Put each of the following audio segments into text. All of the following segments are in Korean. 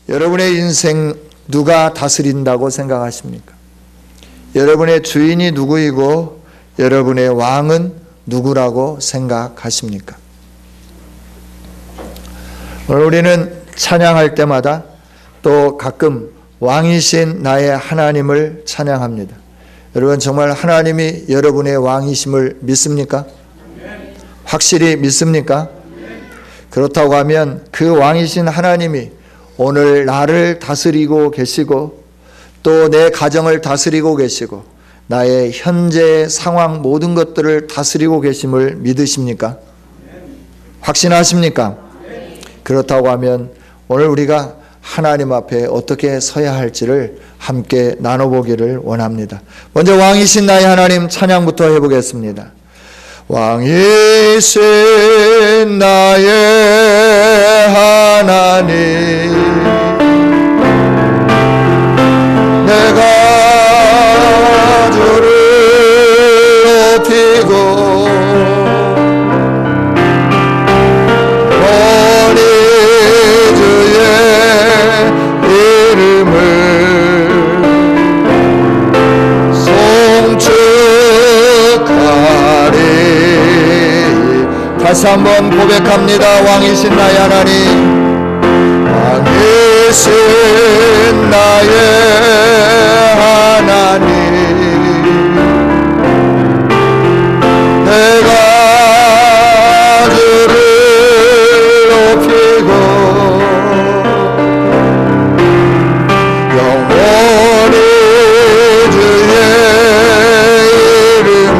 여러분의 인생 누가 다스린다고 생각하십니까? 여러분의 주인이 누구이고 여러분의 왕은 누구라고 생각하십니까? 오늘 우리는 찬양할 때마다 또 가끔 왕이신 나의 하나님을 찬양합니다. 여러분, 정말 하나님이 여러분의 왕이심을 믿습니까? 확실히 믿습니까? 그렇다고 하면 그 왕이신 하나님이 오늘 나를 다스리고 계시고 또 내 가정을 다스리고 계시고 나의 현재 상황 모든 것들을 다스리고 계심을 믿으십니까? 확신하십니까? 그렇다고 하면 오늘 우리가 하나님 앞에 어떻게 서야 할지를 함께 나눠보기를 원합니다. 먼저 왕이신 나의 하나님 찬양부터 해보겠습니다. 왕이신 나의 하나님, 내가 주를 높이고 오니 주의 이름을 송축하리. 다시 한번 고백합니다. 왕이신 나의 하나님, 왕이신 나의 하나님, 내가 주를 높이고 영원히 주의 이름을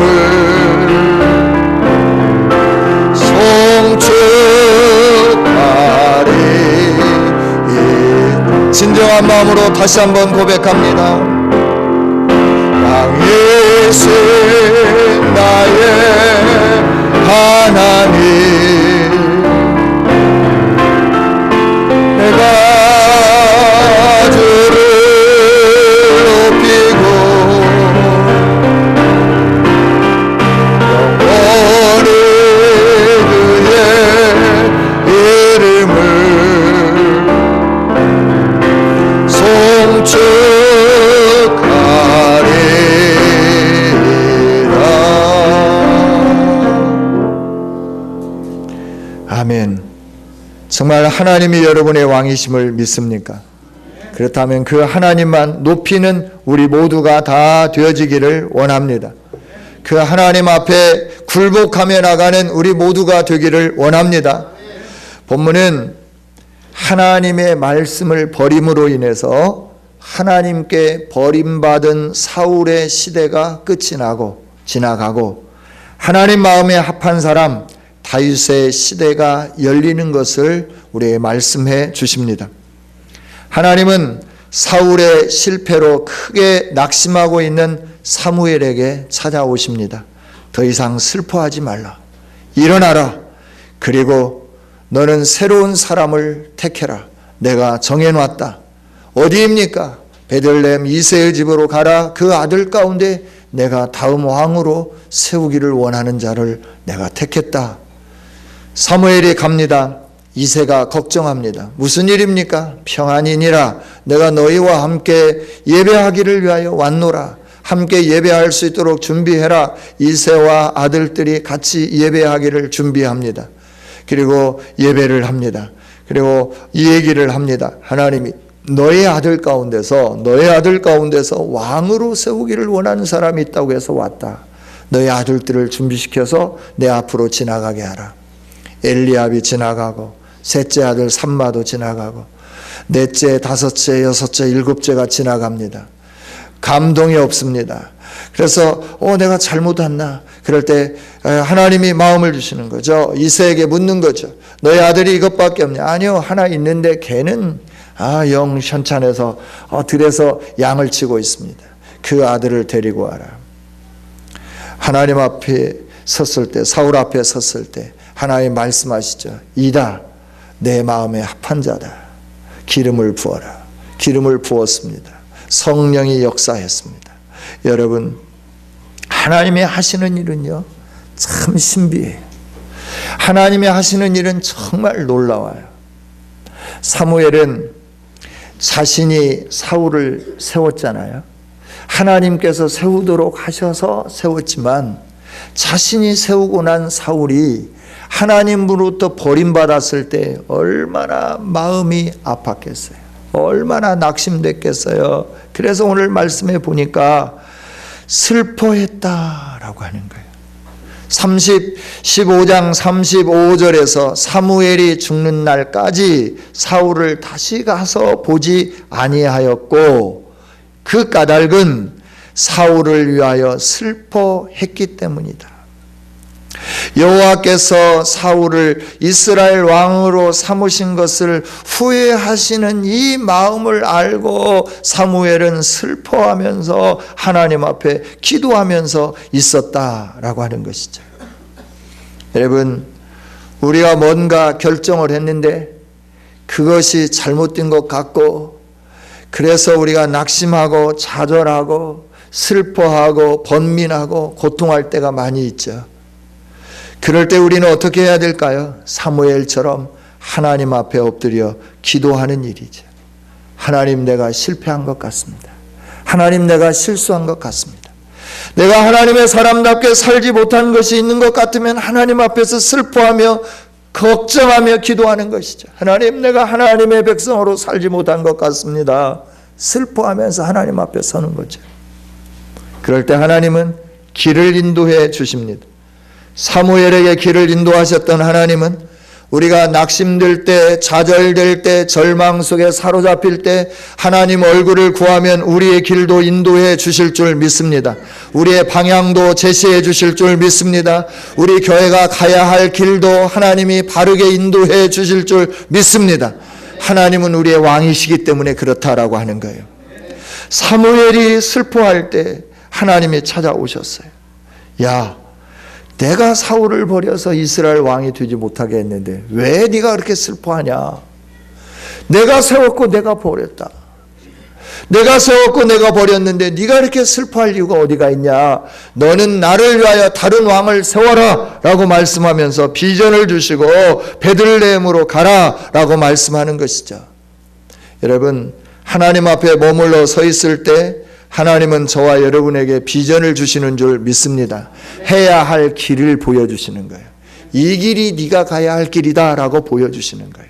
송축하리. 진정한 마음으로 다시 한번 고백합니다. 왕이신 나의 하나님, 내가 주를 높이고 영원히 그의 이름을 송축하리라. 아멘. 정말 하나님이 여러분의 왕이심을 믿습니까? 그렇다면 그 하나님만 높이는 우리 모두가 다 되어지기를 원합니다. 그 하나님 앞에 굴복하며 나가는 우리 모두가 되기를 원합니다. 본문은 하나님의 말씀을 버림으로 인해서 하나님께 버림받은 사울의 시대가 끝이 나고 지나가고 하나님 마음에 합한 사람 다윗의 시대가 열리는 것을 우리에게 말씀해 주십니다. 하나님은 사울의 실패로 크게 낙심하고 있는 사무엘에게 찾아오십니다. 더 이상 슬퍼하지 말라. 일어나라. 그리고 너는 새로운 사람을 택해라. 내가 정해놨다. 어디입니까? 베들레헴 이새의 집으로 가라. 그 아들 가운데 내가 다음 왕으로 세우기를 원하는 자를 내가 택했다. 사무엘이 갑니다. 이새가 걱정합니다. 무슨 일입니까? 평안이니라. 내가 너희와 함께 예배하기를 위하여 왔노라. 함께 예배할 수 있도록 준비해라. 이새와 아들들이 같이 예배하기를 준비합니다. 그리고 예배를 합니다. 그리고 이 얘기를 합니다. 하나님이 너의 아들 가운데서 왕으로 세우기를 원하는 사람이 있다고 해서 왔다. 너의 아들들을 준비시켜서 내 앞으로 지나가게 하라. 엘리압이 지나가고 셋째 아들 삼마도 지나가고 넷째, 다섯째, 여섯째, 일곱째가 지나갑니다. 감동이 없습니다. 그래서 내가 잘못했나? 그럴 때 하나님이 마음을 주시는 거죠. 이새에게 묻는 거죠. 너희 아들이 이것밖에 없냐? 아니요, 하나 있는데 걔는 영 현찬해서 들에서 양을 치고 있습니다. 그 아들을 데리고 와라. 하나님 앞에 섰을 때, 사울 앞에 섰을 때 하나님 말씀하시죠. 이다, 내 마음에 합한 자다. 기름을 부어라. 기름을 부었습니다. 성령이 역사했습니다. 여러분, 하나님이 하시는 일은요 참 신비해요. 하나님이 하시는 일은 정말 놀라워요. 사무엘은 자신이 사울을 세웠잖아요. 하나님께서 세우도록 하셔서 세웠지만 자신이 세우고 난 사울이 하나님으로부터 버림받았을 때 얼마나 마음이 아팠겠어요. 얼마나 낙심됐겠어요. 그래서 오늘 말씀에 보니까 슬퍼했다라고 하는 거예요. 15장 35절에서 사무엘이 죽는 날까지 사울을 다시 가서 보지 아니하였고 그 까닭은 사울을 위하여 슬퍼했기 때문이다. 여호와께서 사울을 이스라엘 왕으로 삼으신 것을 후회하시는 이 마음을 알고 사무엘은 슬퍼하면서 하나님 앞에 기도하면서 있었다라고 하는 것이죠. 여러분, 우리가 뭔가 결정을 했는데 그것이 잘못된 것 같고 그래서 우리가 낙심하고 좌절하고 슬퍼하고 번민하고 고통할 때가 많이 있죠. 그럴 때 우리는 어떻게 해야 될까요? 사무엘처럼 하나님 앞에 엎드려 기도하는 일이죠. 하나님, 내가 실패한 것 같습니다. 하나님, 내가 실수한 것 같습니다. 내가 하나님의 사람답게 살지 못한 것이 있는 것 같으면 하나님 앞에서 슬퍼하며 걱정하며 기도하는 것이죠. 하나님, 내가 하나님의 백성으로 살지 못한 것 같습니다. 슬퍼하면서 하나님 앞에 서는 거죠. 그럴 때 하나님은 길을 인도해 주십니다. 사무엘에게 길을 인도하셨던 하나님은 우리가 낙심될 때, 좌절될 때, 절망 속에 사로잡힐 때 하나님 얼굴을 구하면 우리의 길도 인도해 주실 줄 믿습니다. 우리의 방향도 제시해 주실 줄 믿습니다. 우리 교회가 가야 할 길도 하나님이 바르게 인도해 주실 줄 믿습니다. 하나님은 우리의 왕이시기 때문에 그렇다라고 하는 거예요. 사무엘이 슬퍼할 때 하나님이 찾아오셨어요. 야, 내가 사울을 버려서 이스라엘 왕이 되지 못하게 했는데 왜 네가 그렇게 슬퍼하냐? 내가 세웠고 내가 버렸다. 내가 세웠고 내가 버렸는데 네가 이렇게 슬퍼할 이유가 어디가 있냐? 너는 나를 위하여 다른 왕을 세워라 라고 말씀하면서 비전을 주시고 베들레헴으로 가라 라고 말씀하는 것이죠. 여러분, 하나님 앞에 머물러 서 있을 때 하나님은 저와 여러분에게 비전을 주시는 줄 믿습니다. 해야 할 길을 보여주시는 거예요. 이 길이 네가 가야 할 길이다 라고 보여주시는 거예요.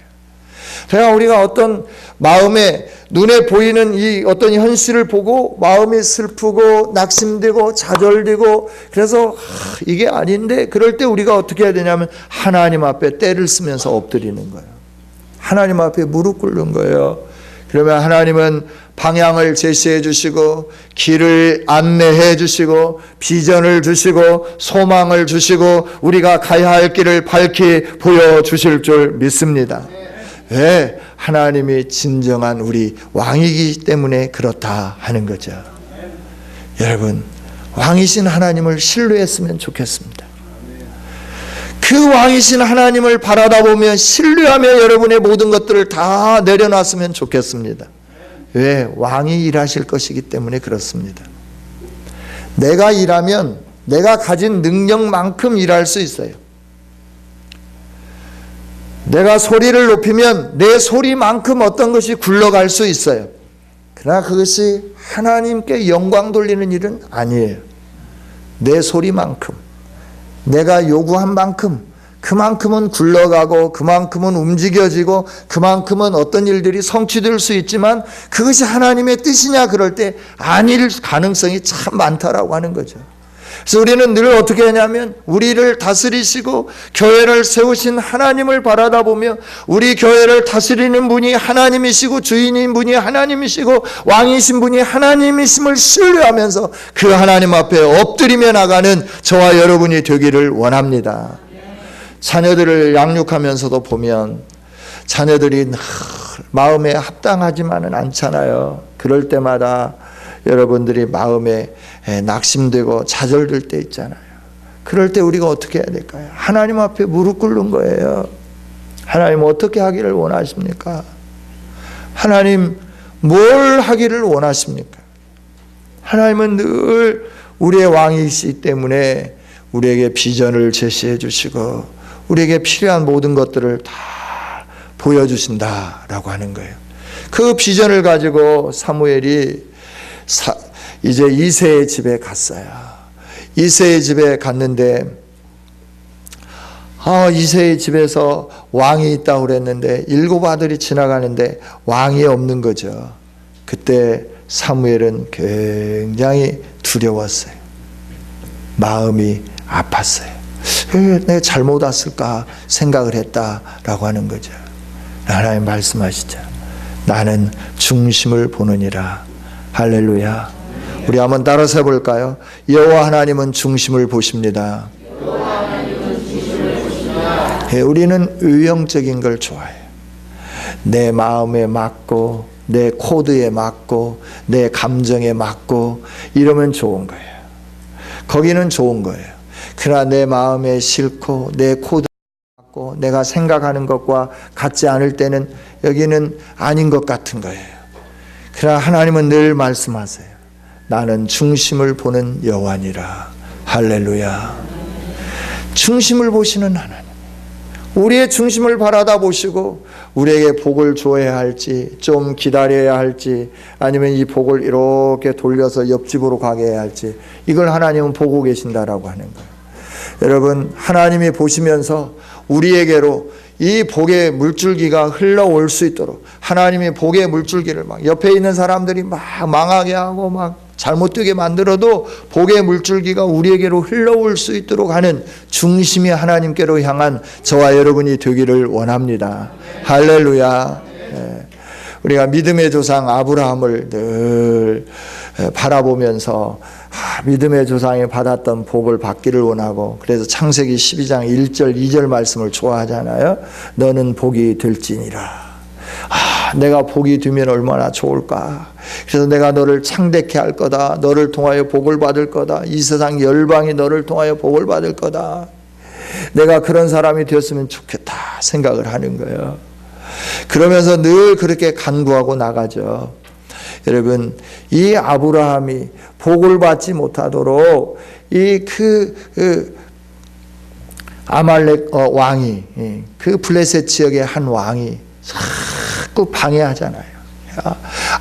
그러나 우리가 어떤 마음에 눈에 보이는 이 어떤 현실을 보고 마음이 슬프고 낙심되고 좌절되고 그래서 이게 아닌데 그럴 때 우리가 어떻게 해야 되냐면 하나님 앞에 때를 쓰면서 엎드리는 거예요. 하나님 앞에 무릎 꿇는 거예요. 그러면 하나님은 방향을 제시해 주시고 길을 안내해 주시고 비전을 주시고 소망을 주시고 우리가 가야 할 길을 밝히 보여주실 줄 믿습니다. 왜? 하나님이 진정한 우리 왕이기 때문에 그렇다 하는 거죠. 여러분, 왕이신 하나님을 신뢰했으면 좋겠습니다. 그 왕이신 하나님을 바라다 보며 신뢰하며 여러분의 모든 것들을 다 내려놨으면 좋겠습니다. 왜? 왕이 일하실 것이기 때문에 그렇습니다. 내가 일하면 내가 가진 능력만큼 일할 수 있어요. 내가 소리를 높이면 내 소리만큼 어떤 것이 굴러갈 수 있어요. 그러나 그것이 하나님께 영광 돌리는 일은 아니에요. 내 소리만큼, 내가 요구한 만큼, 그만큼은 굴러가고 그만큼은 움직여지고 그만큼은 어떤 일들이 성취될 수 있지만 그것이 하나님의 뜻이냐 그럴 때 아닐 가능성이 참 많다라고 하는 거죠. 그래서 우리는 늘 어떻게 하냐면 우리를 다스리시고 교회를 세우신 하나님을 바라다 보며 우리 교회를 다스리는 분이 하나님이시고 주인인 분이 하나님이시고 왕이신 분이 하나님이심을 신뢰하면서 그 하나님 앞에 엎드리며 나가는 저와 여러분이 되기를 원합니다. 자녀들을 양육하면서도 보면 자녀들이 마음에 합당하지만은 않잖아요. 그럴 때마다 여러분들이 마음에 낙심되고 좌절될 때 있잖아요. 그럴 때 우리가 어떻게 해야 될까요? 하나님 앞에 무릎 꿇는 거예요. 하나님 어떻게 하기를 원하십니까? 하나님 뭘 하기를 원하십니까? 하나님은 늘 우리의 왕이시기 때문에 우리에게 비전을 제시해 주시고 우리에게 필요한 모든 것들을 다 보여주신다라고 하는 거예요. 그 비전을 가지고 사무엘이 이제 이새의 집에 갔어요. 이새의 집에 갔는데 이새의 집에서 왕이 있다고 그랬는데 7 아들이 지나가는데 왕이 없는 거죠. 그때 사무엘은 굉장히 두려웠어요. 마음이 아팠어요. 내가 잘못 왔을까 생각을 했다라고 하는 거죠. 하나님 말씀하시죠. 나는 중심을 보느니라. 할렐루야. 우리 한번 따라서 해볼까요? 여호와 하나님은 중심을 보십니다. 우리는 의형적인 걸 좋아해요. 내 마음에 맞고 내 코드에 맞고 내 감정에 맞고 이러면 좋은 거예요. 거기는 좋은 거예요. 그러나 내 마음에 싫고 내 코드에 맞고 내가 생각하는 것과 같지 않을 때는 여기는 아닌 것 같은 거예요. 그러나 하나님은 늘 말씀하세요. 나는 중심을 보는 여호와니라. 할렐루야. 중심을 보시는 하나님. 우리의 중심을 바라다 보시고 우리에게 복을 줘야 할지 좀 기다려야 할지 아니면 이 복을 이렇게 돌려서 옆집으로 가게 해야 할지 이걸 하나님은 보고 계신다라고 하는 거예요. 여러분 하나님이 보시면서 우리에게로 이 복의 물줄기가 흘러올 수 있도록 하나님이 복의 물줄기를 막 옆에 있는 사람들이 막 망하게 하고 막 잘못되게 만들어도 복의 물줄기가 우리에게로 흘러올 수 있도록 하는 중심이 하나님께로 향한 저와 여러분이 되기를 원합니다. 할렐루야. 우리가 믿음의 조상 아브라함을 늘 바라보면서 믿음의 조상이 받았던 복을 받기를 원하고 그래서 창세기 12장 1절 2절 말씀을 좋아하잖아요. 너는 복이 될지니라. 내가 복이 되면 얼마나 좋을까. 그래서 내가 너를 창대케 할 거다. 너를 통하여 복을 받을 거다. 이 세상 열방이 너를 통하여 복을 받을 거다. 내가 그런 사람이 되었으면 좋겠다 생각을 하는 거예요. 그러면서 늘 그렇게 간구하고 나가죠. 여러분 이 아브라함이 복을 받지 못하도록 이 아말렉 왕이 그 블레셋 지역의 한 왕이 자꾸 방해하잖아요.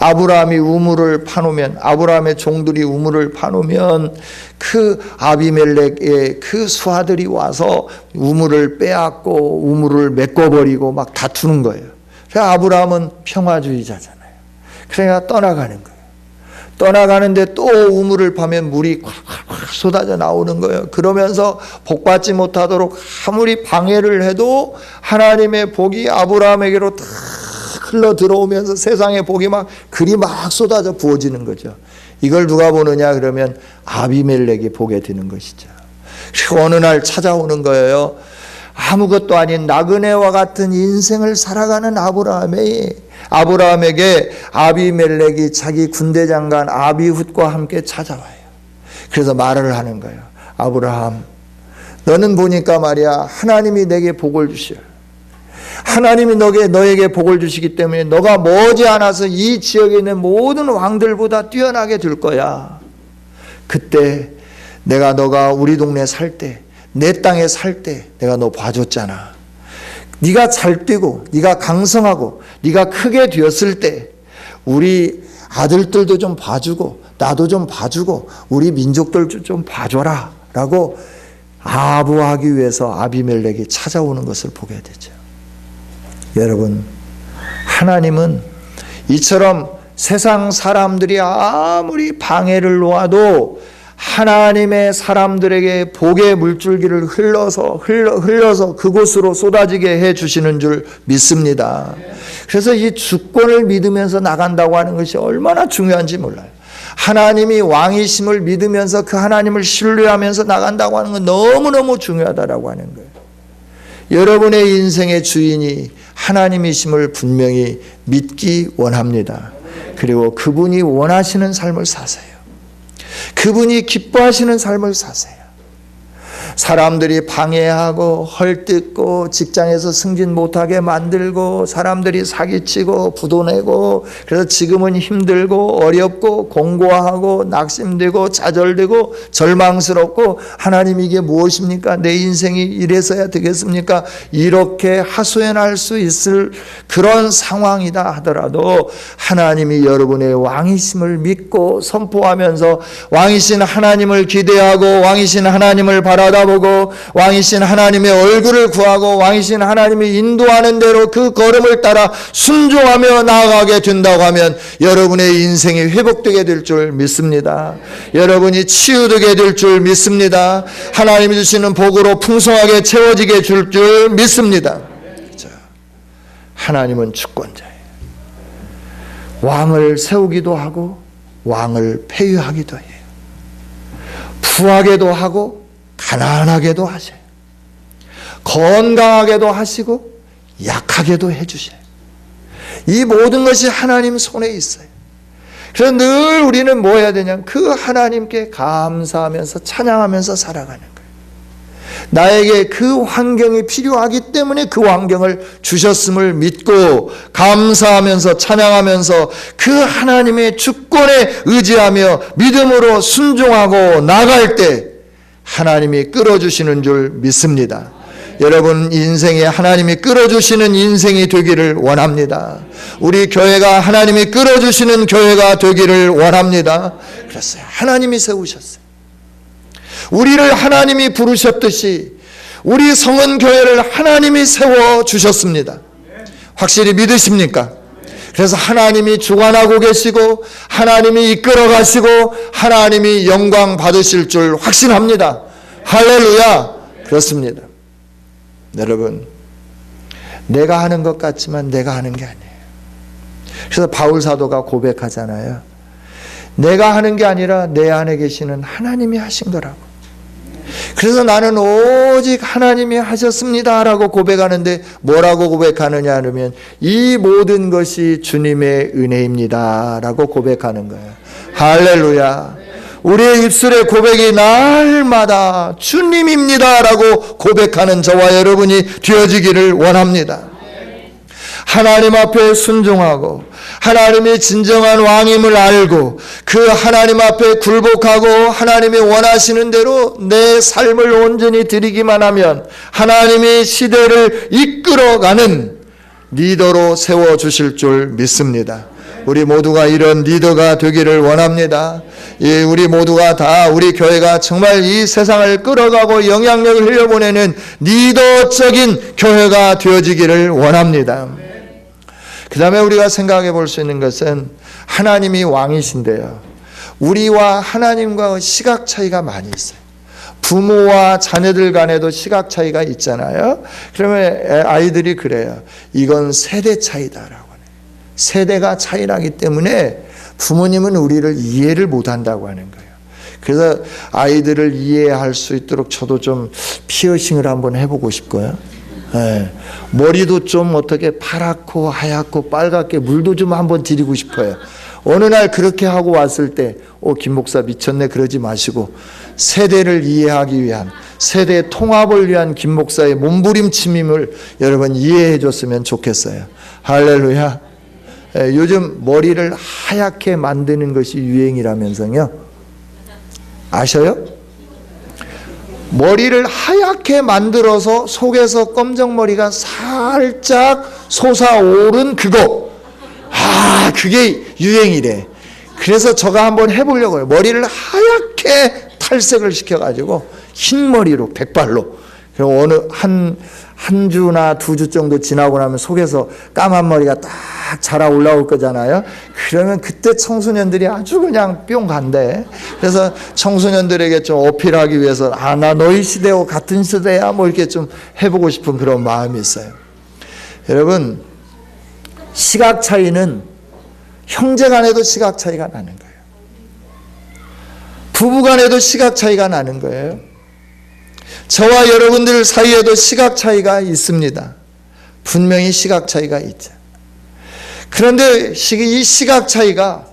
아브라함이 우물을 파놓으면 아브라함의 종들이 우물을 파놓으면 그 아비멜렉의 그 수하들이 와서 우물을 빼앗고 우물을 메꿔버리고 막 다투는 거예요. 그래서 아브라함은 평화주의자잖아요. 그러니까 떠나가는 거예요. 떠나가는데 또 우물을 파면 물이 콱콱콱 쏟아져 나오는 거예요. 그러면서 복받지 못하도록 아무리 방해를 해도 하나님의 복이 아브라함에게로 다 흘러 들어오면서 세상의 복이 막 그리 막 쏟아져 부어지는 거죠. 이걸 누가 보느냐 그러면 아비멜렉이 보게 되는 것이죠. 그리고 어느 날 찾아오는 거예요. 아무것도 아닌 나그네와 같은 인생을 살아가는 아브라함에게 아비멜렉이 자기 군대 장관 아비훗과 함께 찾아와요. 그래서 말을 하는 거예요. 아브라함, 너는 보니까 말이야 하나님이 내게 복을 주셔요. 하나님이 너에게 복을 주시기 때문에 너가 머지않아서 이 지역에 있는 모든 왕들보다 뛰어나게 될 거야. 그때 너가 우리 동네 살 때, 내 땅에 살 때 내가 너 봐줬잖아. 네가 잘 뛰고 네가 강성하고 네가 크게 되었을 때 우리 아들들도 좀 봐주고 나도 좀 봐주고 우리 민족들도 좀 봐줘라 라고 아부하기 위해서 아비멜렉이 찾아오는 것을 보게 되죠. 여러분 하나님은 이처럼 세상 사람들이 아무리 방해를 놓아도 하나님의 사람들에게 복의 물줄기를 흘러서 그곳으로 쏟아지게 해주시는 줄 믿습니다. 그래서 이 주권을 믿으면서 나간다고 하는 것이 얼마나 중요한지 몰라요. 하나님이 왕이심을 믿으면서 그 하나님을 신뢰하면서 나간다고 하는 건 너무너무 중요하다라고 하는 거예요. 여러분의 인생의 주인이 하나님이심을 분명히 믿기 원합니다. 그리고 그분이 원하시는 삶을 사세요. 그분이 기뻐하시는 삶을 사세요. 사람들이 방해하고 헐뜯고 직장에서 승진 못하게 만들고 사람들이 사기치고 부도내고 그래서 지금은 힘들고 어렵고 공고하고 낙심되고 좌절되고 절망스럽고 하나님 이게 무엇입니까? 내 인생이 이래서야 되겠습니까? 이렇게 하소연할 수 있을 그런 상황이다 하더라도 하나님이 여러분의 왕이심을 믿고 선포하면서 왕이신 하나님을 기대하고 왕이신 하나님을 바라다보고 왕이신 하나님의 얼굴을 구하고 왕이신 하나님이 인도하는 대로 그 걸음을 따라 순종하며 나아가게 된다고 하면 여러분의 인생이 회복되게 될 줄 믿습니다. 여러분이 치유되게 될 줄 믿습니다. 하나님이 주시는 복으로 풍성하게 채워지게 줄 줄 믿습니다. 하나님은 주권자예요. 왕을 세우기도 하고 왕을 폐위하기도 해요. 부하게도 하고 가난하게도 하셔요. 건강하게도 하시고 약하게도 해주셔요. 이 모든 것이 하나님 손에 있어요. 그래서 늘 우리는 뭐 해야 되냐? 그 하나님께 감사하면서 찬양하면서 살아가는 거예요. 나에게 그 환경이 필요하기 때문에 그 환경을 주셨음을 믿고 감사하면서 찬양하면서 그 하나님의 주권에 의지하며 믿음으로 순종하고 나갈 때 하나님이 끌어주시는 줄 믿습니다. 여러분 인생에 하나님이 끌어주시는 인생이 되기를 원합니다. 우리 교회가 하나님이 끌어주시는 교회가 되기를 원합니다. 그랬어요. 하나님이 세우셨어요. 우리를 하나님이 부르셨듯이 우리 성은교회를 하나님이 세워주셨습니다. 확실히 믿으십니까? 그래서 하나님이 주관하고 계시고 하나님이 이끌어 가시고 하나님이 영광 받으실 줄 확신합니다. 할렐루야. 그렇습니다. 여러분 내가 하는 것 같지만 내가 하는 게 아니에요. 그래서 바울 사도가 고백하잖아요. 내가 하는 게 아니라 내 안에 계시는 하나님이 하신 거라고. 그래서 나는 오직 하나님이 하셨습니다 라고 고백하는데 뭐라고 고백하느냐 하면 이 모든 것이 주님의 은혜입니다 라고 고백하는 거예요. 할렐루야. 우리의 입술의 고백이 날마다 주님입니다 라고 고백하는 저와 여러분이 되어지기를 원합니다. 하나님 앞에 순종하고 하나님이 진정한 왕임을 알고 그 하나님 앞에 굴복하고 하나님이 원하시는 대로 내 삶을 온전히 드리기만 하면 하나님이 시대를 이끌어가는 리더로 세워주실 줄 믿습니다. 우리 모두가 이런 리더가 되기를 원합니다. 우리 모두가 다 우리 교회가 정말 이 세상을 끌어가고 영향력을 흘려보내는 리더적인 교회가 되어지기를 원합니다. 그 다음에 우리가 생각해 볼 수 있는 것은 하나님이 왕이신데요. 우리와 하나님과 시각 차이가 많이 있어요. 부모와 자녀들 간에도 시각 차이가 있잖아요. 그러면 아이들이 그래요. 이건 세대 차이다라고 해요. 세대가 차이나기 때문에 부모님은 우리를 이해를 못한다고 하는 거예요. 그래서 아이들을 이해할 수 있도록 저도 좀 피어싱을 한번 해보고 싶고요. 네. 머리도 좀 어떻게 파랗고 하얗고 빨갛게 물도 좀 한번 드리고 싶어요. 어느 날 그렇게 하고 왔을 때 김 목사 미쳤네 그러지 마시고 세대를 이해하기 위한 세대 통합을 위한 김 목사의 몸부림침임을 여러분 이해해 줬으면 좋겠어요. 할렐루야. 요즘 머리를 하얗게 만드는 것이 유행이라면서요. 아셔요? 머리를 하얗게 만들어서 속에서 검정머리가 살짝 솟아오른 그거. 그게 유행이래. 그래서 제가 한번 해보려고요. 머리를 하얗게 탈색을 시켜가지고 흰머리로 백발로. 그리고 어느 한 주나 2주 정도 지나고 나면 속에서 까만 머리가 딱 자라 올라올 거잖아요. 그러면 그때 청소년들이 아주 그냥 뿅 간대. 그래서 청소년들에게 좀 어필하기 위해서 나 너희 시대와 같은 시대야 뭐 이렇게 좀 해보고 싶은 그런 마음이 있어요. 여러분 시각 차이는 형제 간에도 시각 차이가 나는 거예요. 부부 간에도 시각 차이가 나는 거예요. 저와 여러분들 사이에도 시각 차이가 있습니다. 분명히 시각 차이가 있죠. 그런데 이 시각 차이가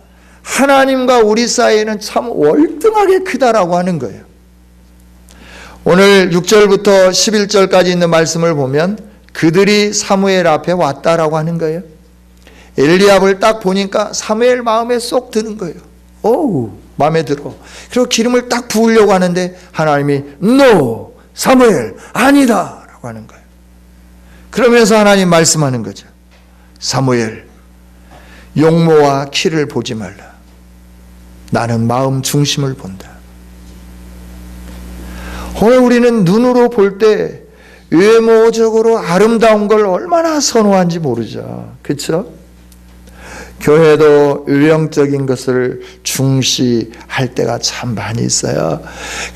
하나님과 우리 사이에는 참 월등하게 크다라고 하는 거예요. 오늘 6절부터 11절까지 있는 말씀을 보면 그들이 사무엘 앞에 왔다라고 하는 거예요. 엘리압을 딱 보니까 사무엘 마음에 쏙 드는 거예요. 오우, 마음에 들어. 그리고 기름을 딱 부으려고 하는데 하나님이 No! 사무엘 아니다! 라고 하는 거예요. 그러면서 하나님 말씀하는 거죠. 사무엘, 용모와 키를 보지 말라. 나는 마음 중심을 본다. 오늘 우리는 눈으로 볼 때 외모적으로 아름다운 걸 얼마나 선호한지 모르죠. 그렇죠? 교회도 외형적인 것을 중시할 때가 참 많이 있어요.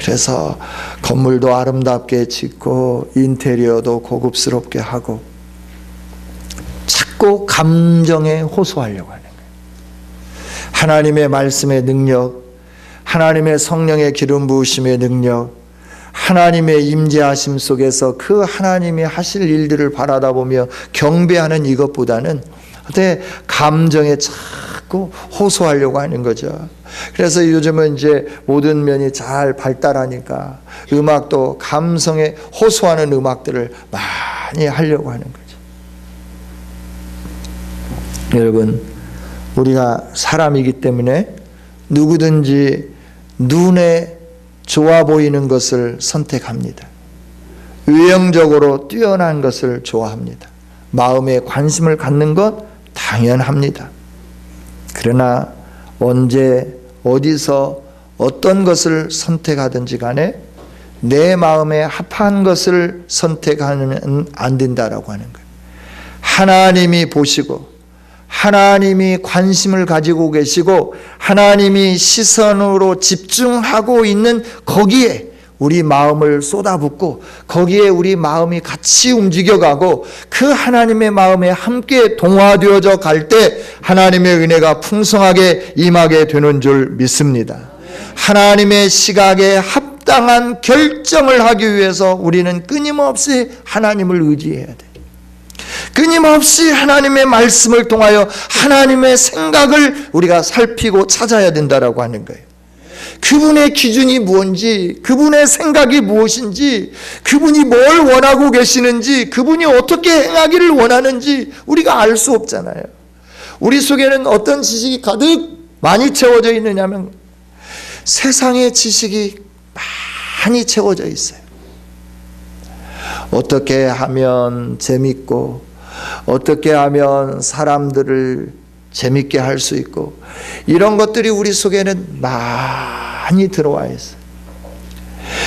그래서 건물도 아름답게 짓고 인테리어도 고급스럽게 하고 자꾸 감정에 호소하려고 하는 거예요. 하나님의 말씀의 능력, 하나님의 성령의 기름 부으심의 능력, 하나님의 임재하심 속에서 그 하나님이 하실 일들을 바라다 보며 경배하는 이것보다는 어때 감정에 자꾸 호소하려고 하는 거죠. 그래서 요즘은 이제 모든 면이 잘 발달하니까 음악도 감성에 호소하는 음악들을 많이 하려고 하는 거죠. 여러분, 우리가 사람이기 때문에 누구든지 눈에 좋아 보이는 것을 선택합니다. 외형적으로 뛰어난 것을 좋아합니다. 마음에 관심을 갖는 것 당연합니다. 그러나 언제 어디서 어떤 것을 선택하든지 간에 내 마음에 합한 것을 선택하면 안 된다라고 하는 거예요. 하나님이 보시고 하나님이 관심을 가지고 계시고 하나님이 시선으로 집중하고 있는 거기에 우리 마음을 쏟아붓고 거기에 우리 마음이 같이 움직여가고 그 하나님의 마음에 함께 동화되어져 갈 때 하나님의 은혜가 풍성하게 임하게 되는 줄 믿습니다. 하나님의 시각에 합당한 결정을 하기 위해서 우리는 끊임없이 하나님을 의지해야 돼요. 끊임없이 하나님의 말씀을 통하여 하나님의 생각을 우리가 살피고 찾아야 된다라고 하는 거예요. 그분의 기준이 무엇인지, 그분의 생각이 무엇인지, 그분이 뭘 원하고 계시는지, 그분이 어떻게 행하기를 원하는지 우리가 알 수 없잖아요. 우리 속에는 어떤 지식이 가득 많이 채워져 있느냐면 세상의 지식이 많이 채워져 있어요. 어떻게 하면 재밌고 어떻게 하면 사람들을 재밌게 할 수 있고 이런 것들이 우리 속에는 많이 들어와 있어요.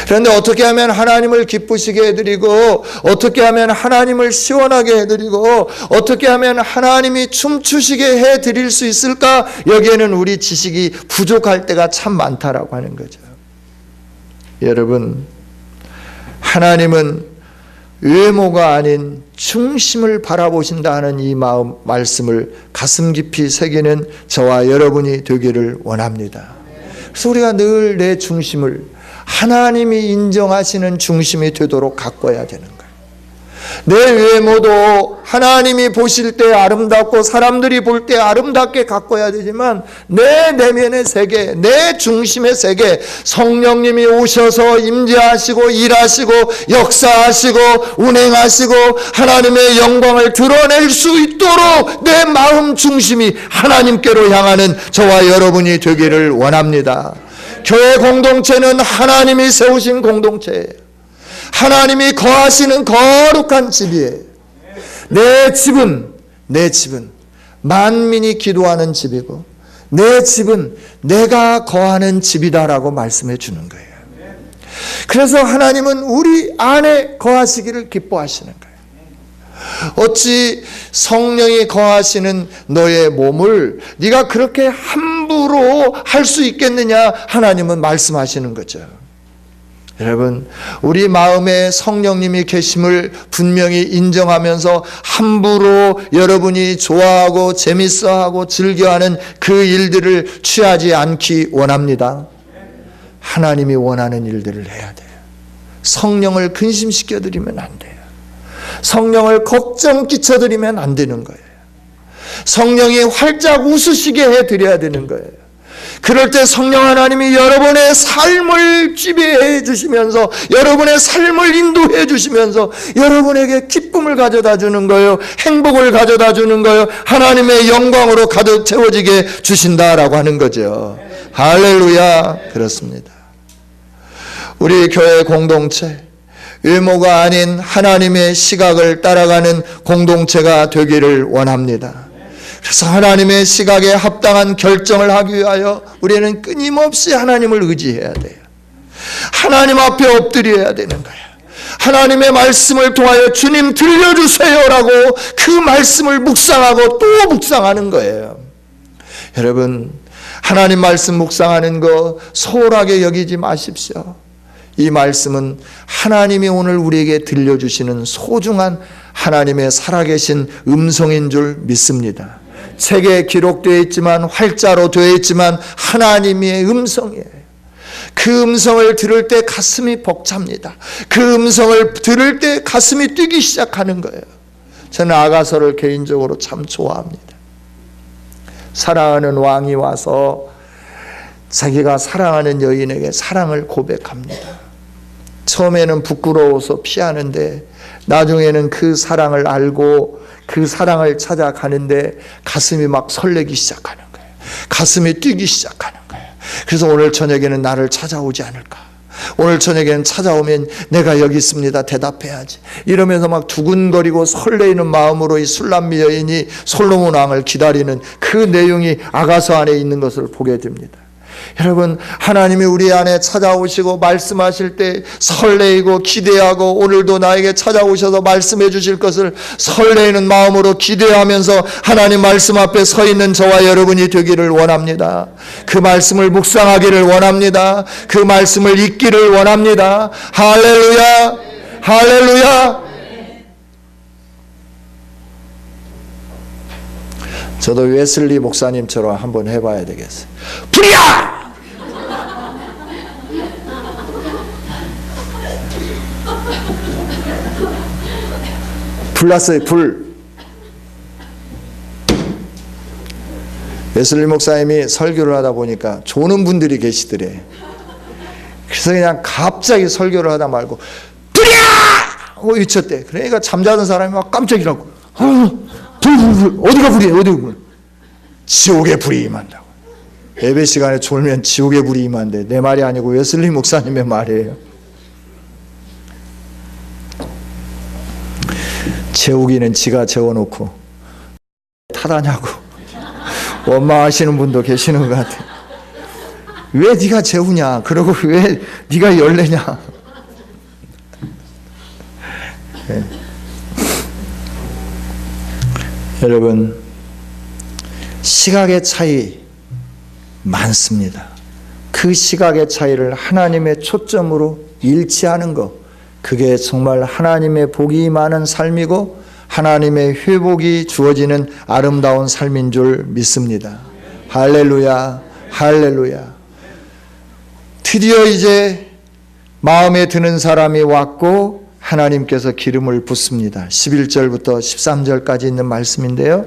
그런데 어떻게 하면 하나님을 기쁘시게 해드리고 어떻게 하면 하나님을 시원하게 해드리고 어떻게 하면 하나님이 춤추시게 해드릴 수 있을까? 여기에는 우리 지식이 부족할 때가 참 많다라고 하는 거죠. 여러분, 하나님은 외모가 아닌 중심을 바라보신다 하는 이 마음 말씀을 가슴 깊이 새기는 저와 여러분이 되기를 원합니다. 그래서 우리가 늘 내 중심을 하나님이 인정하시는 중심이 되도록 가꿔야 되는 거예요. 내 외모도 하나님이 보실 때 아름답고 사람들이 볼 때 아름답게 가꿔야 되지만 내 내면의 세계, 내 중심의 세계, 성령님이 오셔서 임재하시고 일하시고 역사하시고 운행하시고 하나님의 영광을 드러낼 수 있도록 내 마음 중심이 하나님께로 향하는 저와 여러분이 되기를 원합니다. 교회 공동체는 하나님이 세우신 공동체예요. 하나님이 거하시는 거룩한 집이에요. 내 집은 만민이 기도하는 집이고 내 집은 내가 거하는 집이다라고 말씀해 주는 거예요. 그래서 하나님은 우리 안에 거하시기를 기뻐하시는 거예요. 어찌 성령이 거하시는 너의 몸을 네가 그렇게 함부로 할 수 있겠느냐 하나님은 말씀하시는 거죠. 여러분, 우리 마음에 성령님이 계심을 분명히 인정하면서 함부로 여러분이 좋아하고 재밌어하고 즐겨하는 그 일들을 취하지 않기 원합니다. 하나님이 원하는 일들을 해야 돼요. 성령을 근심시켜드리면 안 돼요. 성령을 걱정 끼쳐드리면 안 되는 거예요. 성령이 활짝 웃으시게 해드려야 되는 거예요. 그럴 때 성령 하나님이 여러분의 삶을 지배해 주시면서 여러분의 삶을 인도해 주시면서 여러분에게 기쁨을 가져다 주는 거예요. 행복을 가져다 주는 거예요. 하나님의 영광으로 가득 채워지게 주신다라고 하는 거죠. 할렐루야. 그렇습니다. 우리 교회 공동체, 외모가 아닌 하나님의 시각을 따라가는 공동체가 되기를 원합니다. 그래서 하나님의 시각에 합당한 결정을 하기 위하여 우리는 끊임없이 하나님을 의지해야 돼요. 하나님 앞에 엎드려야 되는 거예요. 하나님의 말씀을 통하여 주님 들려주세요라고 그 말씀을 묵상하고 또 묵상하는 거예요. 여러분, 하나님 말씀 묵상하는 거 소홀하게 여기지 마십시오. 이 말씀은 하나님이 오늘 우리에게 들려주시는 소중한 하나님의 살아계신 음성인 줄 믿습니다. 책에 기록되어 있지만, 활자로 되어 있지만 하나님의 음성이에요. 그 음성을 들을 때 가슴이 벅찹니다. 그 음성을 들을 때 가슴이 뛰기 시작하는 거예요. 저는 아가서를 개인적으로 참 좋아합니다. 사랑하는 왕이 와서 자기가 사랑하는 여인에게 사랑을 고백합니다. 처음에는 부끄러워서 피하는데 나중에는 그 사랑을 알고 그 사랑을 찾아가는데 가슴이 막 설레기 시작하는 거예요. 가슴이 뛰기 시작하는 거예요. 그래서 오늘 저녁에는 나를 찾아오지 않을까? 오늘 저녁에는 찾아오면 내가 여기 있습니다 대답해야지 이러면서 막 두근거리고 설레이는 마음으로 이 술람미 여인이 솔로몬 왕을 기다리는 그 내용이 아가서 안에 있는 것을 보게 됩니다. 여러분, 하나님이 우리 안에 찾아오시고 말씀하실 때 설레이고 기대하고 오늘도 나에게 찾아오셔서 말씀해 주실 것을 설레이는 마음으로 기대하면서 하나님 말씀 앞에 서 있는 저와 여러분이 되기를 원합니다. 그 말씀을 묵상하기를 원합니다. 그 말씀을 읽기를 원합니다. 할렐루야, 할렐루야. 저도 웨슬리 목사님처럼 한번 해봐야 되겠어요. 불이야! 불났어요. 불. 웨슬리 목사님이 설교를 하다 보니까 조는 분들이 계시더래. 그래서 그냥 갑자기 설교를 하다 말고 불이야! 하고 외쳤대. 그러니까 잠자던 사람이 막 깜짝이라고. 불, 어디가 불이에요? 어디가 불? 지옥의 불이 임한다고. 예배 시간에 졸면 지옥의 불이 임한대. 내 말이 아니고 웨슬리 목사님의 말이에요. 재우기는 지가 재워놓고 타다냐고 원망하시는 분도 계시는 것 같아요. 왜 네가 재우냐? 그러고 왜 네가 열내냐? 네. 여러분, 시각의 차이 많습니다. 그 시각의 차이를 하나님의 초점으로 일치하는 것, 그게 정말 하나님의 복이 많은 삶이고 하나님의 회복이 주어지는 아름다운 삶인 줄 믿습니다. 할렐루야, 할렐루야. 드디어 이제 마음에 드는 사람이 왔고 하나님께서 기름을 붓습니다. 11절부터 13절까지 있는 말씀인데요.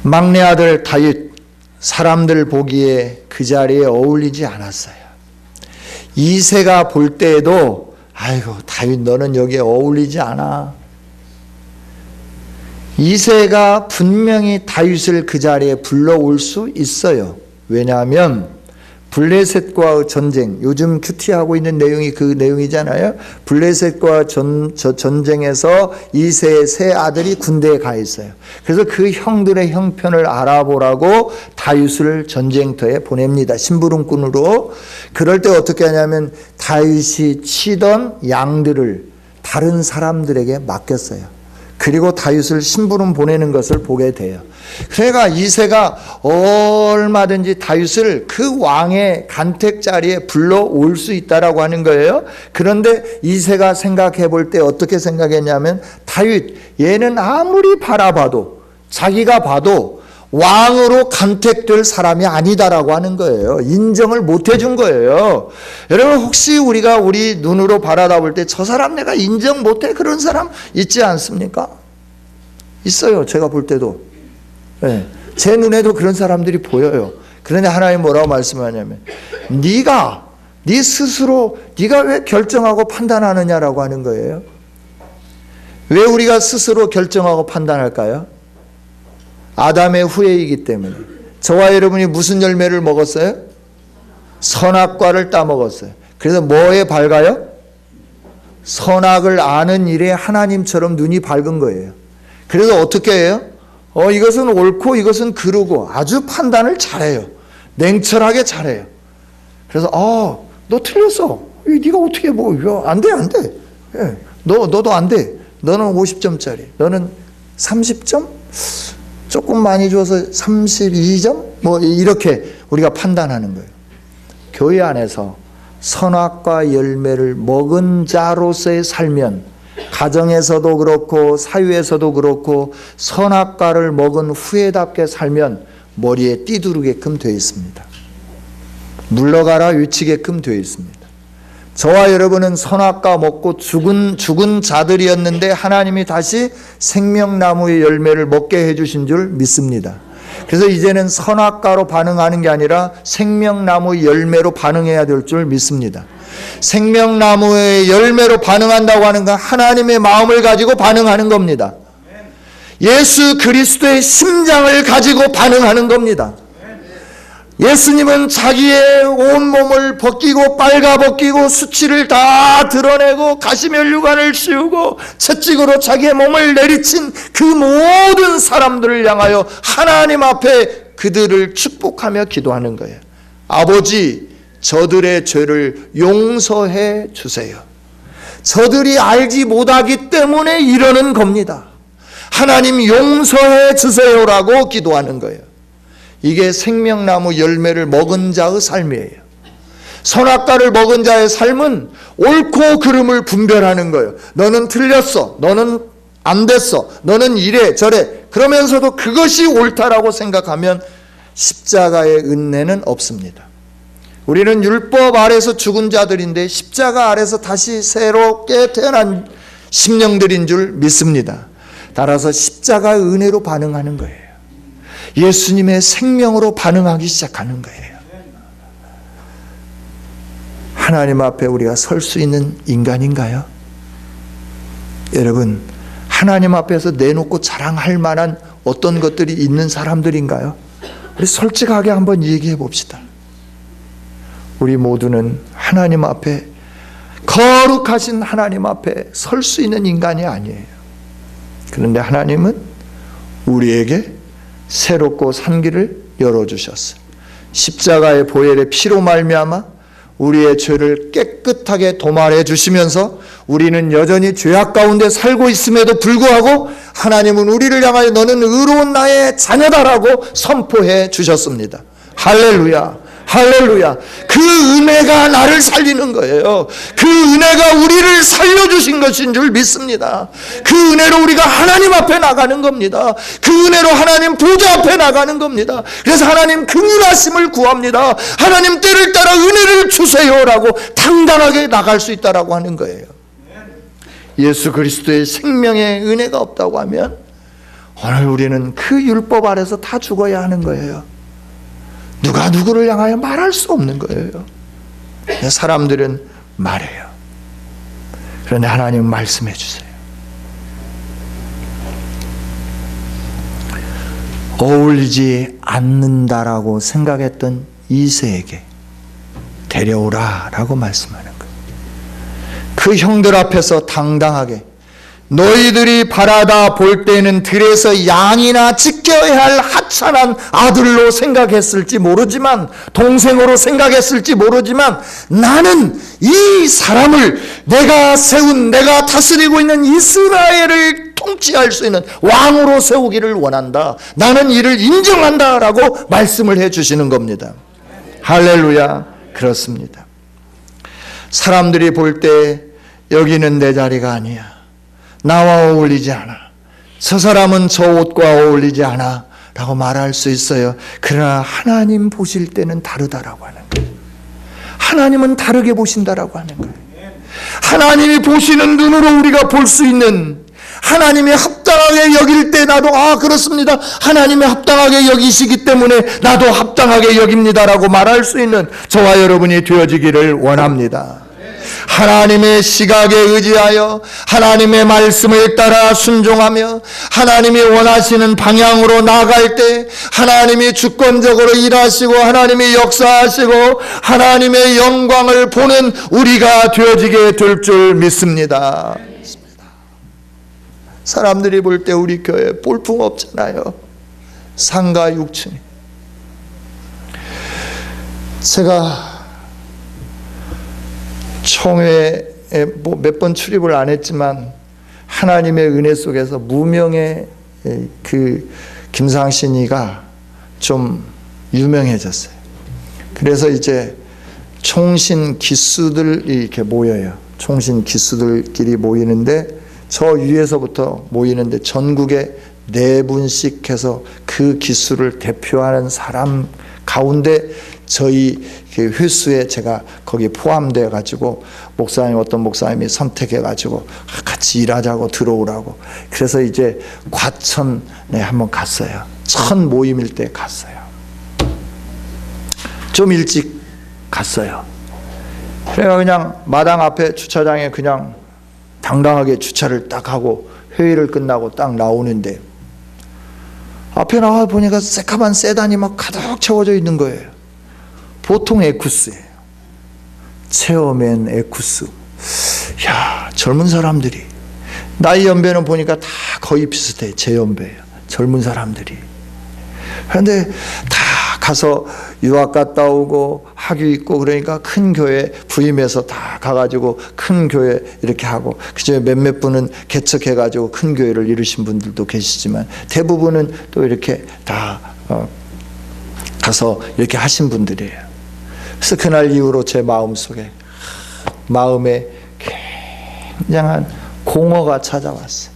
막내 아들 다윗, 사람들 보기에 그 자리에 어울리지 않았어요. 이새가 볼 때에도 아이고 다윗 너는 여기에 어울리지 않아. 이새가 분명히 다윗을 그 자리에 불러올 수 있어요. 왜냐하면 블레셋과 전쟁, 요즘 큐티하고 있는 내용이 그 내용이잖아요. 블레셋과 전쟁에서 이새의 세 아들이 군대에 가 있어요. 그래서 그 형들의 형편을 알아보라고 다윗을 전쟁터에 보냅니다. 심부름꾼으로. 그럴 때 어떻게 하냐면 다윗이 치던 양들을 다른 사람들에게 맡겼어요. 그리고 다윗을 심부름 보내는 것을 보게 돼요. 그러니까 이새가 얼마든지 다윗을 그 왕의 간택 자리에 불러올 수 있다라고 하는 거예요. 그런데 이새가 생각해 볼 때 어떻게 생각했냐면 다윗 얘는 아무리 바라봐도 자기가 봐도 왕으로 간택될 사람이 아니다라고 하는 거예요. 인정을 못 해준 거예요. 여러분 혹시 우리가 우리 눈으로 바라다 볼 때 저 사람 내가 인정 못해 그런 사람 있지 않습니까? 있어요. 제가 볼 때도. 네. 제 눈에도 그런 사람들이 보여요. 그런데 하나님 뭐라고 말씀하냐면 네 스스로 네가 왜 결정하고 판단하느냐라고 하는 거예요. 왜 우리가 스스로 결정하고 판단할까요? 아담의 후예이기 때문에. 저와 여러분이 무슨 열매를 먹었어요? 선악과를 따먹었어요. 그래서 뭐에 밝아요? 선악을 아는 일에 하나님처럼 눈이 밝은 거예요. 그래서 어떻게 해요? 이것은 옳고 이것은 그르고 아주 판단을 잘해요. 냉철하게 잘해요. 그래서 너 틀렸어. 네가 어떻게 안 돼. 예. 너도 안 돼. 너는 50점짜리. 너는 30점? 조금 많이 줘서 32점? 이렇게 우리가 판단하는 거예요. 교회 안에서 선악과 열매를 먹은 자로서의 살면 가정에서도 그렇고 사회에서도 그렇고 선악과를 먹은 후회답게 살면 머리에 띠두르게끔 되어 있습니다. 물러가라 위치게끔 되어 있습니다. 저와 여러분은 선악과 먹고 죽은 자들이었는데 하나님이 다시 생명나무의 열매를 먹게 해주신 줄 믿습니다. 그래서 이제는 선악과로 반응하는 게 아니라 생명나무의 열매로 반응해야 될 줄 믿습니다. 생명나무의 열매로 반응한다고 하는 건 하나님의 마음을 가지고 반응하는 겁니다. 예수 그리스도의 심장을 가지고 반응하는 겁니다. 예수님은 자기의 온몸을 벗기고 빨가벗기고 수치를 다 드러내고 가시면류관을 씌우고 채찍으로 자기의 몸을 내리친 그 모든 사람들을 향하여 하나님 앞에 그들을 축복하며 기도하는 거예요. 아버지, 저들의 죄를 용서해 주세요. 저들이 알지 못하기 때문에 이러는 겁니다. 하나님 용서해 주세요라고 기도하는 거예요. 이게 생명나무 열매를 먹은 자의 삶이에요. 선악과를 먹은 자의 삶은 옳고 그름을 분별하는 거예요. 너는 틀렸어. 너는 안 됐어. 너는 이래 저래. 그러면서도 그것이 옳다라고 생각하면 십자가의 은혜는 없습니다. 우리는 율법 아래서 죽은 자들인데 십자가 아래서 다시 새롭게 태어난 심령들인 줄 믿습니다. 따라서 십자가의 은혜로 반응하는 거예요. 예수님의 생명으로 반응하기 시작하는 거예요. 하나님 앞에 우리가 설 수 있는 인간인가요? 여러분, 하나님 앞에서 내놓고 자랑할 만한 어떤 것들이 있는 사람들인가요? 우리 솔직하게 한번 얘기해 봅시다. 우리 모두는 하나님 앞에, 거룩하신 하나님 앞에 설 수 있는 인간이 아니에요. 그런데 하나님은 우리에게 새롭고 산 길을 열어주셨어요. 십자가의 보혈의 피로 말미암아 우리의 죄를 깨끗하게 도말해 주시면서 우리는 여전히 죄악 가운데 살고 있음에도 불구하고 하나님은 우리를 향하여 너는 의로운 나의 자녀다라고 선포해 주셨습니다. 할렐루야. 할렐루야. 그 은혜가 나를 살리는 거예요. 그 은혜가 우리를 살려주신 것인 줄 믿습니다. 그 은혜로 우리가 하나님 앞에 나가는 겁니다. 그 은혜로 하나님 보좌 앞에 나가는 겁니다. 그래서 하나님 긍휼하심을 구합니다. 하나님 때를 따라 은혜를 주세요라고 당당하게 나갈 수 있다라고 하는 거예요. 예수 그리스도의 생명의 은혜가 없다고 하면 오늘 우리는 그 율법 아래서 다 죽어야 하는 거예요. 누가 누구를 향하여 말할 수 없는 거예요. 사람들은 말해요. 그런데 하나님은 말씀해 주세요. 어울리지 않는다라고 생각했던 이새에게 데려오라라고 말씀하는 거예요. 그 형들 앞에서 당당하게 너희들이 바라다 볼 때는 들에서 양이나 지켜야 할 하찮은 아들로 생각했을지 모르지만, 동생으로 생각했을지 모르지만, 나는 이 사람을 내가 다스리고 있는 이스라엘을 통치할 수 있는 왕으로 세우기를 원한다. 나는 이를 인정한다 라고 말씀을 해 주시는 겁니다. 할렐루야. 그렇습니다. 사람들이 볼 때 여기는 내 자리가 아니야, 나와 어울리지 않아, 저 사람은 저 옷과 어울리지 않아 라고 말할 수 있어요. 그러나 하나님 보실 때는 다르다라고 하는 거예요. 하나님은 다르게 보신다라고 하는 거예요. 하나님이 보시는 눈으로 우리가 볼 수 있는, 하나님이 합당하게 여길 때 나도 그렇습니다. 하나님이 합당하게 여기시기 때문에 나도 합당하게 여깁니다라고 말할 수 있는 저와 여러분이 되어지기를 원합니다. 하나님의 시각에 의지하여 하나님의 말씀을 따라 순종하며 하나님이 원하시는 방향으로 나아갈 때 하나님이 주권적으로 일하시고 하나님이 역사하시고 하나님의 영광을 보는 우리가 되어지게 될 줄 믿습니다. 사람들이 볼 때 우리 교회 볼품 없잖아요. 상가 6층. 제가 총회에 몇 번 출입을 안 했지만 하나님의 은혜 속에서 무명의 그 김상신이가 좀 유명해졌어요. 그래서 이제 총신 기수들이 이렇게 모여요. 총신 기수들끼리 모이는데 저 위에서부터 모이는데 전국에 4분씩 해서 그 기수를 대표하는 사람 가운데 저희 회수에 제가 거기 포함되어 가지고 목사님 어떤 목사님이 선택해 가지고 같이 일하자고 들어오라고. 그래서 이제 과천에 한번 갔어요. 첫 모임일 때 갔어요. 좀 일찍 갔어요. 그래가 그냥 마당 앞에 주차장에 그냥 당당하게 주차를 딱 하고 회의를 끝나고 딱 나오는데 앞에 나와 보니까 새카만 세단이 막 가득 채워져 있는 거예요. 보통 에쿠스예요. 체어맨 에쿠스. 야, 젊은 사람들이 나이 연배는 보니까 다 거의 비슷해. 제 연배예요. 젊은 사람들이. 그런데 다 가서 유학 갔다 오고 학위 있고 그러니까 큰 교회 부임해서 다 가가지고 큰 교회 이렇게 하고 그중에 몇몇 분은 개척해가지고 큰 교회를 이루신 분들도 계시지만 대부분은 또 이렇게 다 가서 이렇게 하신 분들이에요. 그래서 그날 이후로 제 마음에 굉장한 공허가 찾아왔어요.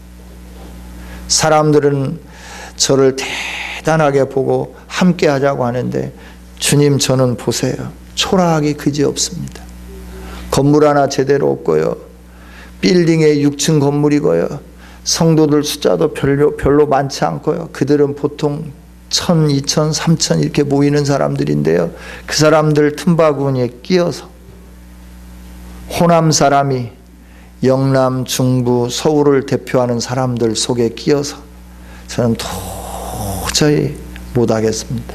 사람들은 저를 대단하게 보고 함께 하자고 하는데 주님, 저는 보세요. 초라하기 그지없습니다. 건물 하나 제대로 없고요. 빌딩에 6층 건물이고요. 성도들 숫자도 별로 많지 않고요. 그들은 보통 1,000, 2,000, 3,000 이렇게 모이는 사람들인데요. 그 사람들 틈바구니에 끼어서 호남 사람이 영남, 중부, 서울을 대표하는 사람들 속에 끼어서 저는 도저히 못하겠습니다.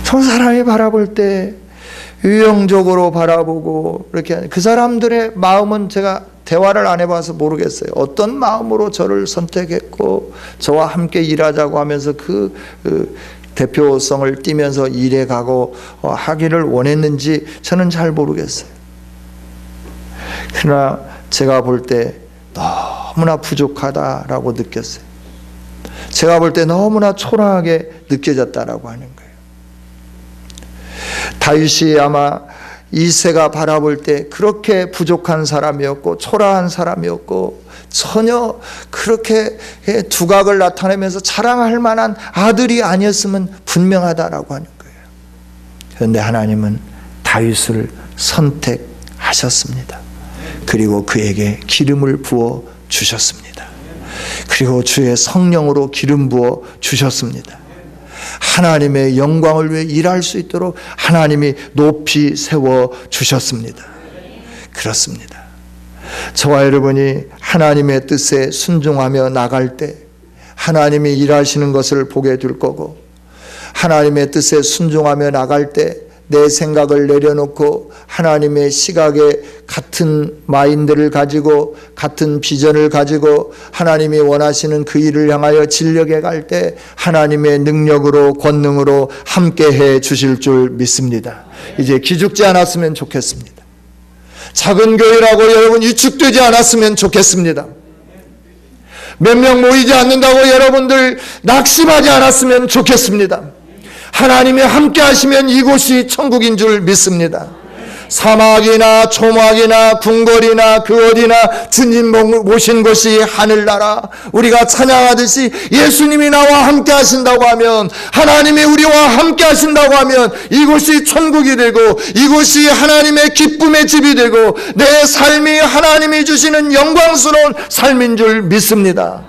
저 사람이 바라볼 때 유형적으로 바라보고 이렇게 그 사람들의 마음은 제가 대화를 안 해봐서 모르겠어요. 어떤 마음으로 저를 선택했고 저와 함께 일하자고 하면서 그 대표성을 띠면서 일해가고 하기를 원했는지 저는 잘 모르겠어요. 그러나 제가 볼 때 너무나 부족하다라고 느꼈어요. 제가 볼 때 너무나 초라하게 느껴졌다라고 하는 거예요. 다윗이 아마 이새가 바라볼 때 그렇게 부족한 사람이었고 초라한 사람이었고 전혀 그렇게 두각을 나타내면서 자랑할 만한 아들이 아니었으면 분명하다라고 하는 거예요. 그런데 하나님은 다윗을 선택하셨습니다. 그리고 그에게 기름을 부어 주셨습니다. 그리고 주의 성령으로 기름 부어 주셨습니다. 하나님의 영광을 위해 일할 수 있도록 하나님이 높이 세워 주셨습니다. 그렇습니다. 저와 여러분이 하나님의 뜻에 순종하며 나갈 때 하나님이 일하시는 것을 보게 될 거고, 하나님의 뜻에 순종하며 나갈 때 내 생각을 내려놓고 하나님의 시각에 같은 마인드를 가지고 같은 비전을 가지고 하나님이 원하시는 그 일을 향하여 진력해 갈 때 하나님의 능력으로 권능으로 함께해 주실 줄 믿습니다. 이제 기죽지 않았으면 좋겠습니다. 작은 교회라고 여러분 위축되지 않았으면 좋겠습니다. 몇 명 모이지 않는다고 여러분들 낙심하지 않았으면 좋겠습니다. 하나님이 함께 하시면 이곳이 천국인 줄 믿습니다. 사막이나 초막이나 궁궐이나 그 어디나 주님 모신 곳이 하늘나라. 우리가 찬양하듯이 예수님이 나와 함께 하신다고 하면, 하나님이 우리와 함께 하신다고 하면 이곳이 천국이 되고 이곳이 하나님의 기쁨의 집이 되고 내 삶이 하나님이 주시는 영광스러운 삶인 줄 믿습니다.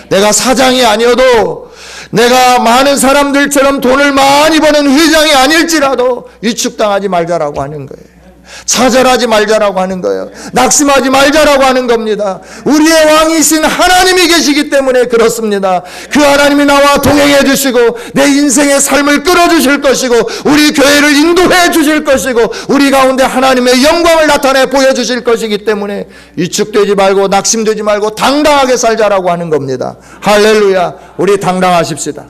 내가 사장이 아니어도, 내가 많은 사람들처럼 돈을 많이 버는 회장이 아닐지라도 위축당하지 말자라고 하는 거예요. 좌절하지 말자라고 하는 거예요. 낙심하지 말자라고 하는 겁니다. 우리의 왕이신 하나님이 계시기 때문에 그렇습니다. 그 하나님이 나와 동행해 주시고 내 인생의 삶을 끌어주실 것이고 우리 교회를 인도해 주실 것이고 우리 가운데 하나님의 영광을 나타내 보여주실 것이기 때문에 위축되지 말고 낙심되지 말고 당당하게 살자라고 하는 겁니다. 할렐루야. 우리 당당하십시다.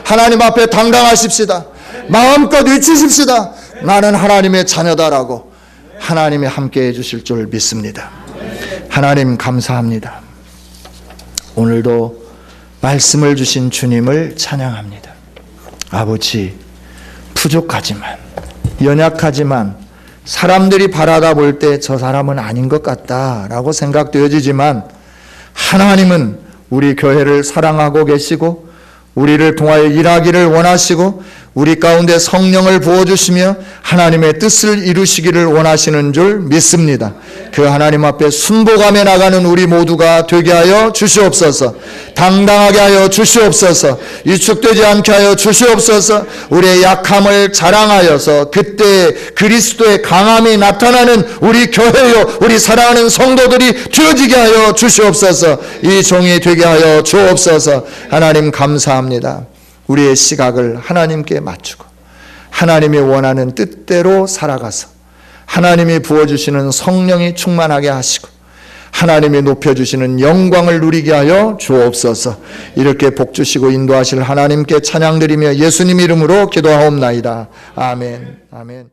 하나님 앞에 당당하십시다. 마음껏 외치십시다. 나는 하나님의 자녀다라고 하나님이 함께 해주실 줄 믿습니다. 하나님 감사합니다. 오늘도 말씀을 주신 주님을 찬양합니다. 아버지, 부족하지만, 연약하지만, 사람들이 바라다 볼 때 저 사람은 아닌 것 같다라고 생각되어지지만, 하나님은 우리 교회를 사랑하고 계시고 우리를 통하여 일하기를 원하시고 우리 가운데 성령을 부어주시며 하나님의 뜻을 이루시기를 원하시는 줄 믿습니다. 그 하나님 앞에 순복하며 나가는 우리 모두가 되게 하여 주시옵소서. 당당하게 하여 주시옵소서. 위축되지 않게 하여 주시옵소서. 우리의 약함을 자랑하여서 그때 그리스도의 강함이 나타나는 우리 교회요 우리 사랑하는 성도들이 되어지게 하여 주시옵소서. 이 종이 되게 하여 주옵소서. 하나님 감사합니다. 우리의 시각을 하나님께 맞추고 하나님이 원하는 뜻대로 살아가서 하나님이 부어주시는 성령이 충만하게 하시고 하나님이 높여주시는 영광을 누리게 하여 주옵소서. 이렇게 복주시고 인도하실 하나님께 찬양드리며 예수님 이름으로 기도하옵나이다. 아멘. 아멘.